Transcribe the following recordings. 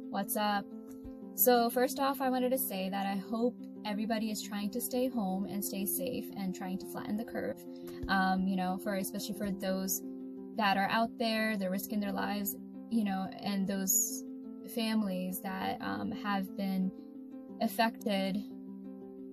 What's up? So first off, I wanted to say that I hope everybody is trying to stay home and stay safe and trying to flatten the curve. Especially for those that are out there, they're risking their lives, and those families that have been affected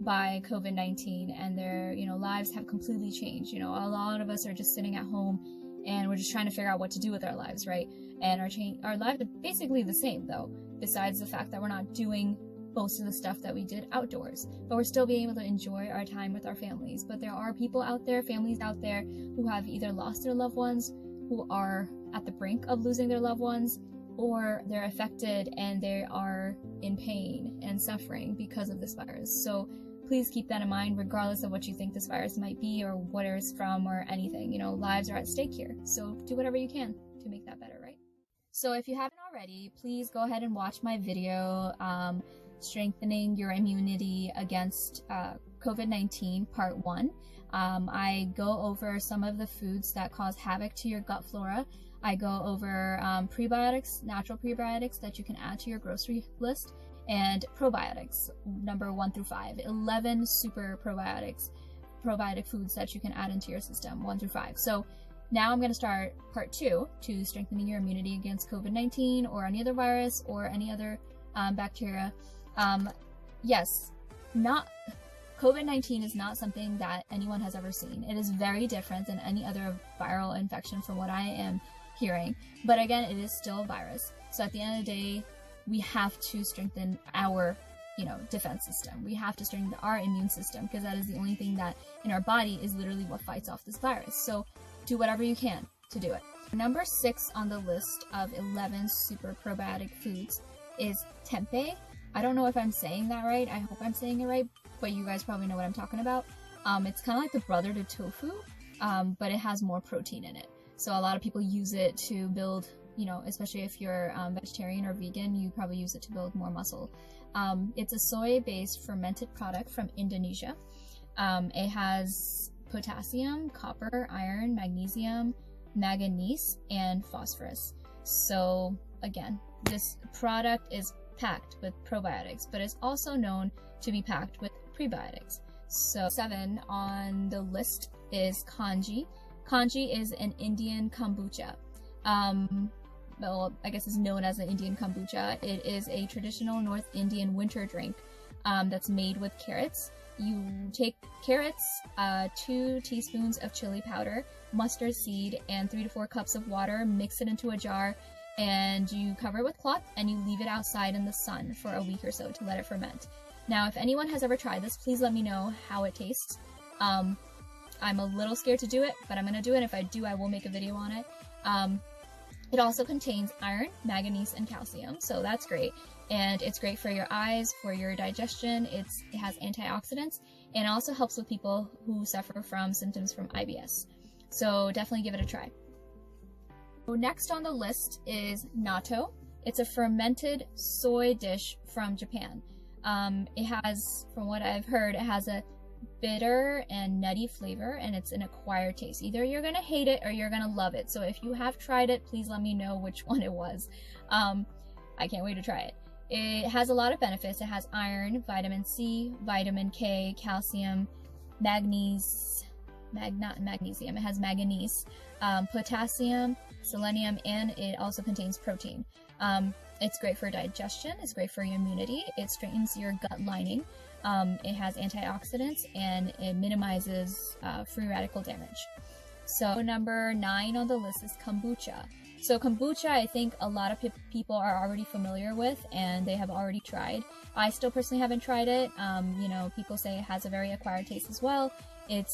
by COVID-19 and their, lives have completely changed. A lot of us are just sitting at home and we're just trying to figure out what to do with our lives, right? And our lives are basically the same though, besides the fact that we're not doing most of the stuff that we did outdoors, but we're still being able to enjoy our time with our families. But there are people out there, families out there, who have either lost their loved ones, who are at the brink of losing their loved ones, or they're affected and they are in pain and suffering because of this virus. So please keep that in mind, regardless of what you think this virus might be or what it's from or anything. Lives are at stake here. So do whatever you can to make that better, right? So if you haven't already, please go ahead and watch my video, Strengthening Your Immunity Against COVID-19 Part 1. I go over some of the foods that cause havoc to your gut flora. I go over prebiotics, natural prebiotics that you can add to your grocery list, and probiotics, number 1 through 5. 11 super probiotic foods that you can add into your system, 1 through 5. So now I'm going to start Part 2 to strengthening your immunity against COVID-19 or any other virus or any other bacteria. COVID-19 is not something that anyone has ever seen. It is very different than any other viral infection from what I am hearing. But again, it is still a virus. So at the end of the day, we have to strengthen our, defense system. We have to strengthen our immune system because that is the only thing that in our body is literally what fights off this virus. So do whatever you can to do it. Number 6 on the list of 11 super probiotic foods is tempeh. I don't know if I'm saying that right. I hope I'm saying it right, but you guys probably know what I'm talking about. It's kind of like the brother to tofu, but it has more protein in it. So a lot of people use it to build, especially if you're vegetarian or vegan, you probably use it to build more muscle. It's a soy-based fermented product from Indonesia. It has potassium, copper, iron, magnesium, manganese, and phosphorus. So again, this product is packed with probiotics, but it's also known to be packed with prebiotics. So 7 on the list is kanji. Kanji is an Indian kombucha. I guess it's known as an Indian kombucha. It is a traditional North Indian winter drink that's made with carrots. You take carrots, 2 teaspoons of chili powder, mustard seed, and 3 to 4 cups of water, mix it into a jar, and you cover it with cloth and you leave it outside in the sun for a week or so to let it ferment. Now, if anyone has ever tried this, please let me know how it tastes. I'm a little scared to do it, but I'm going to do it. If I do, I will make a video on it. It also contains iron, manganese, and calcium, so that's great. And it's great for your eyes, for your digestion. It has antioxidants, and also helps with people who suffer from symptoms from IBS. So definitely give it a try. Next on the list is natto. It's a fermented soy dish from Japan. It has, from what I've heard, it has a bitter and nutty flavor, and it's an acquired taste. Either you're gonna hate it or you're gonna love it. So if you have tried it, please let me know which one it was. I can't wait to try it. It has a lot of benefits. It has iron, vitamin C, vitamin K, calcium, magnesium. It has manganese, potassium, selenium, and it also contains protein. It's great for digestion. It's great for your immunity. It straightens your gut lining. It has antioxidants, and it minimizes free radical damage. So number 9 on the list is kombucha. So kombucha, I think a lot of people are already familiar with, and they have already tried. I still personally haven't tried it. People say it has a very acquired taste as well. It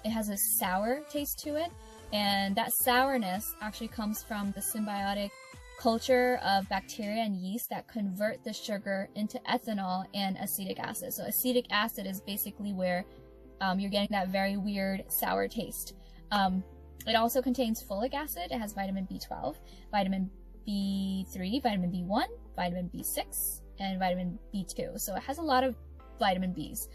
has a sour taste to it, and that sourness actually comes from the symbiotic culture of bacteria and yeast that convert the sugar into ethanol and acetic acid. So acetic acid is basically where you're getting that very weird sour taste. It also contains folic acid. It has vitamin B12, vitamin B3, vitamin B1, vitamin B6, and vitamin B2. So it has a lot of vitamin Bs.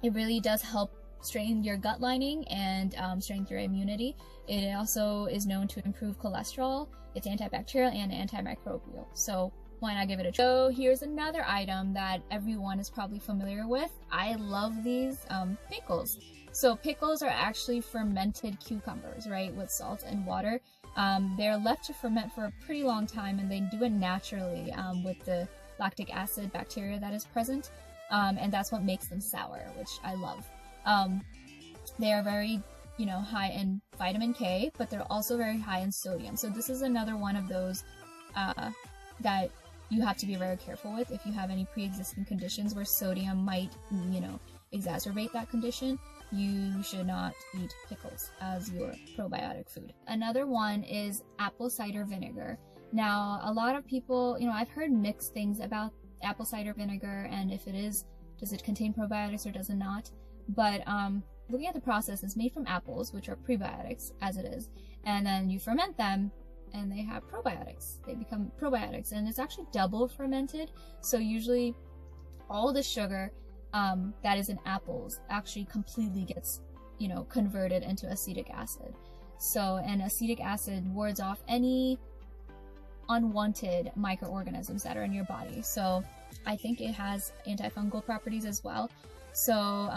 It really does help strengthen your gut lining and strengthen your immunity. It also is known to improve cholesterol. It's antibacterial and antimicrobial. So why not give it a try? So here's another item that everyone is probably familiar with. I love these pickles. So pickles are actually fermented cucumbers, right, with salt and water. They're left to ferment for a pretty long time, and they do it naturally with the lactic acid bacteria that is present, and that's what makes them sour, which I love. They are very, high in vitamin K, but they're also very high in sodium. So this is another one of those that you have to be very careful with if you have any pre-existing conditions where sodium might, exacerbate that condition. You should not eat pickles as your probiotic food. Another one is apple cider vinegar. Now, a lot of people, I've heard mixed things about apple cider vinegar, and if it is, does it contain probiotics or does it not? But looking at the process, it's made from apples, which are prebiotics as it is, and then you ferment them and they have probiotics. They become probiotics, and it's actually double fermented. So usually all the sugar that is in apples actually completely gets, converted into acetic acid. So, and acetic acid wards off any unwanted microorganisms that are in your body. So I think it has antifungal properties as well. So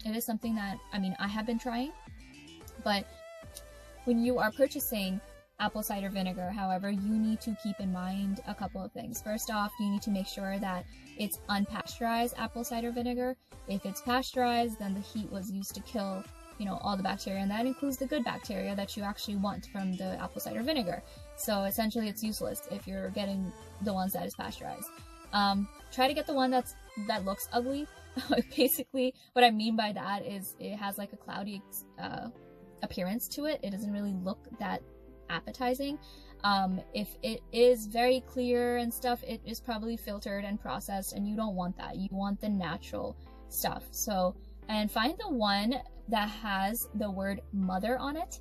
it is something that, I have been trying, but when you are purchasing apple cider vinegar, however, you need to keep in mind a couple of things. First off, you need to make sure that it's unpasteurized apple cider vinegar. If it's pasteurized, then the heat was used to kill, all the bacteria, and that includes the good bacteria that you actually want from the apple cider vinegar. So essentially it's useless if you're getting the ones that is pasteurized. Try to get the one that looks ugly. Basically, what I mean by that is it has like a cloudy appearance to it. It doesn't really look that appetizing. If it is very clear and stuff, it is probably filtered and processed, and you don't want that. You want the natural stuff. So, and find the one that has the word mother on it.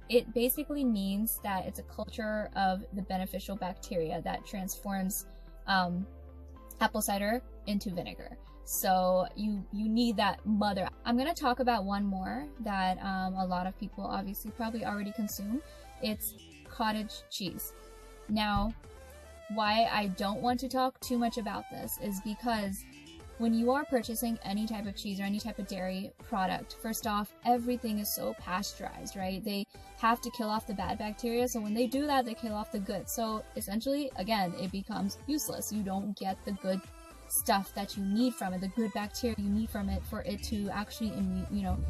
It basically means that it's a culture of the beneficial bacteria that transforms apple cider into vinegar. So you need that mother. I'm going to talk about one more that a lot of people obviously probably already consume. It's cottage cheese. Now, why I don't want to talk too much about this is because when you are purchasing any type of cheese or any type of dairy product, first off, everything is so pasteurized, right? They have to kill off the bad bacteria. So when they do that, they kill off the good. So essentially, again, it becomes useless. You don't get the good stuff that you need from it, the good bacteria you need from it for it to actually,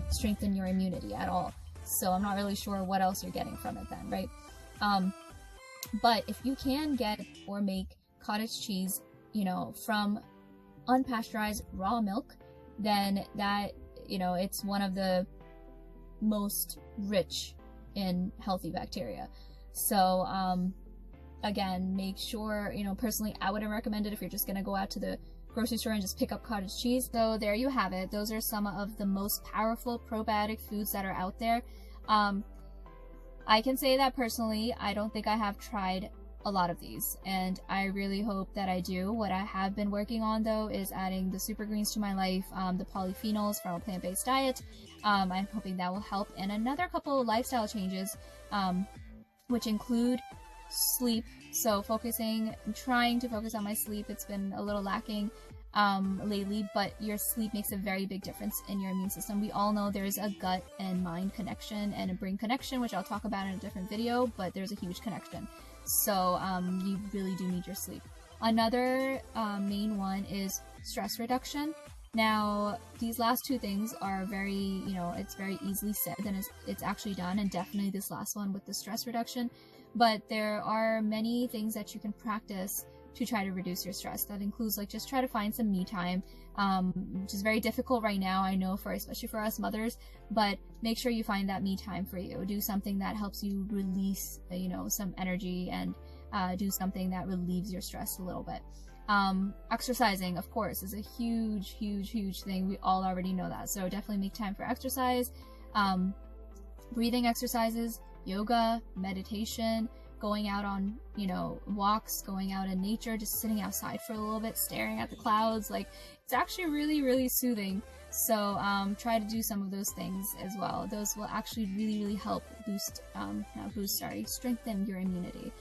strengthen your immunity at all. So I'm not really sure what else you're getting from it then, right? But if you can get or make cottage cheese, from unpasteurized raw milk, then that, it's one of the most rich in healthy bacteria. So, again, make sure, personally, I wouldn't recommend it if you're just going to go out to the grocery store and just pick up cottage cheese. So there you have it. Those are some of the most powerful probiotic foods that are out there. I can say that personally, I don't think I have tried a lot of these, and I really hope that I do. What I have been working on, though, is adding the super greens to my life, the polyphenols from a plant-based diet. I'm hoping that will help, and another couple of lifestyle changes, which include sleep. So trying to focus on my sleep. It's been a little lacking lately, but your sleep makes a very big difference in your immune system. We all know there's a gut and mind connection and a brain connection, which I'll talk about in a different video, but there's a huge connection. So you really do need your sleep. Another main one is stress reduction. Now, these last two things are very, it's very easily said and it's actually done, and definitely this last one with the stress reduction. But there are many things that you can practice to try to reduce your stress. That includes just try to find some me time, which is very difficult right now, I know, especially for us mothers, but make sure you find that me time for you. Do something that helps you release, some energy, and do something that relieves your stress a little bit. Exercising, of course, is a huge, huge, huge thing. We all already know that. So definitely make time for exercise, breathing exercises, yoga, meditation, going out on, walks, going out in nature, just sitting outside for a little bit, staring at the clouds. It's actually really, really soothing. So try to do some of those things as well. Those will actually really, really help strengthen your immunity.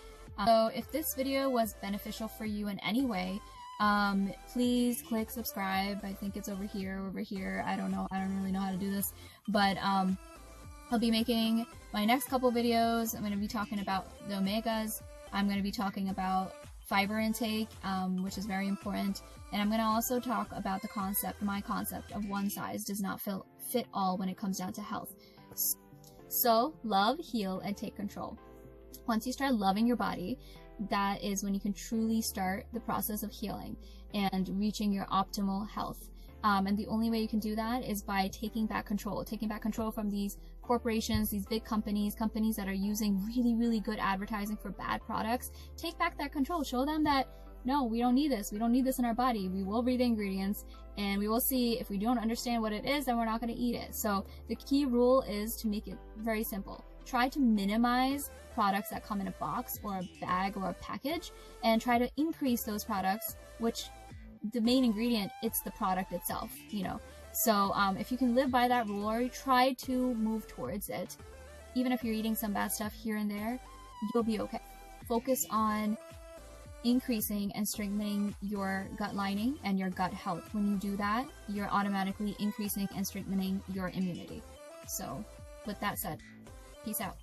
So if this video was beneficial for you in any way, please click subscribe. I think it's over here. I don't know. I don't really know how to do this, but I'll be making my next couple videos. I'm going to be talking about the omegas. I'm going to be talking about fiber intake, which is very important. And I'm going to also talk about my concept of one size does not fit all when it comes down to health. So love, heal, and take control. Once you start loving your body, that is when you can truly start the process of healing and reaching your optimal health. And the only way you can do that is by taking back control from these corporations, these big companies that are using really, really good advertising for bad products. Take back that control. Show them that, no, we don't need this. We don't need this in our body. We will read the ingredients and we will see. If we don't understand what it is, then we're not going to eat it. So the key rule is to make it very simple. Try to minimize products that come in a box or a bag or a package, and try to increase those products, which the main ingredient, it's the product itself, you know. So if you can live by that rule, or try to move towards it, even if you're eating some bad stuff here and there, you'll be okay. Focus on increasing and strengthening your gut lining and your gut health. When you do that, you're automatically increasing and strengthening your immunity. So with that said, peace out.